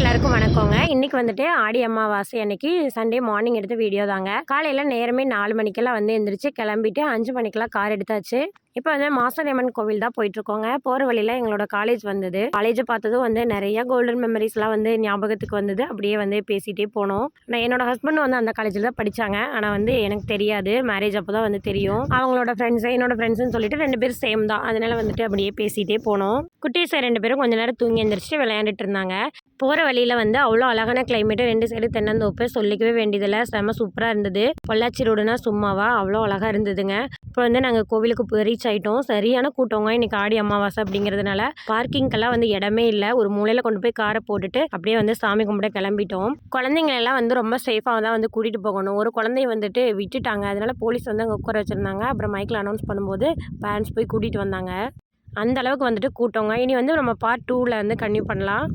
எல்லாருக்கும் வணக்கங்க. இன்னைக்கு வந்துட்டு ஆடி அமாவாசை அன்னைக்கு சண்டே மார்னிங் எடுத்த வீடியோ தாங்க. காலையில நேரமே 4 மணிக்கெல்லாம் வந்து எந்திரிச்சு கிளம்பிட்டு 5 மணிக்கெல்லாம் கார் எடுத்தாச்சு. இப்போ வந்து மாசாணியம்மன் கோவில் தான் போயிட்டுருக்கோங்க. போகிற வழியில் எங்களோட காலேஜ் வந்தது. காலேஜை பார்த்ததும் வந்து நிறைய கோல்டன் மெமரிஸ்லாம் வந்து ஞாபகத்துக்கு வந்தது. அப்படியே வந்து பேசிகிட்டே போனோம். நான் என்னோட ஹஸ்பண்ட் வந்து அந்த காலேஜில் தான் படித்தாங்க. ஆனால் வந்து எனக்கு தெரியாது, மேரேஜ் அப்போ தான் வந்து தெரியும். அவங்களோட ஃப்ரெண்ட்ஸு என்னோட ஃப்ரெண்ட்ஸுன்னு சொல்லிட்டு 2 பேரும் சேம் தான். அதனால வந்துட்டு அப்படியே பேசிகிட்டே போனோம். குட்டீஸை 2 பேரும் கொஞ்ச நேரம் தூங்கி எந்திரிச்சிட்டு விளையாண்டுட்டு இருந்தாங்க. போகிற வழியில் வந்து அவ்வளோ அழகான கிளைமேட்டு, 2 சைடு தென்னந்தோப்பு, சொல்லிக்கவே வேண்டியதில்லை, செம்ம சூப்பராக இருந்தது. பொள்ளாச்சி ரோடுனா சும்மாவா, அவ்வளோ அழகாக இருந்ததுங்க. இப்போ வந்து நாங்கள் கோவிலுக்கு ரீச் ஆகிட்டோம். சரியான கூட்டங்க. இன்னைக்கு ஆடி அமாவாசை அப்படிங்கிறதுனால பார்க்கிங்கெல்லாம் வந்து இடமே இல்லை. ஒரு மூலையில் கொண்டு போய் காரை போட்டுட்டு அப்படியே வந்து சாமி கும்பிட கிளம்பிட்டோம். குழந்தைங்களெல்லாம் வந்து ரொம்ப சேஃபாக தான் வந்து கூட்டிகிட்டு போகணும். ஒரு குழந்தைய வந்துட்டு விட்டுட்டாங்க. அதனால போலீஸ் வந்து அங்கே உட்கார வச்சுருந்தாங்க. அப்புறம் மைக்கில் அனௌன்ஸ் பண்ணும்போது பேரண்ட்ஸ் போய் கூட்டிகிட்டு வந்தாங்க. அந்த அளவுக்கு வந்துட்டு கூட்டங்க. இனி வந்து நம்ம பார்ட் 2வில் வந்து கன்டினியூ பண்ணலாம்.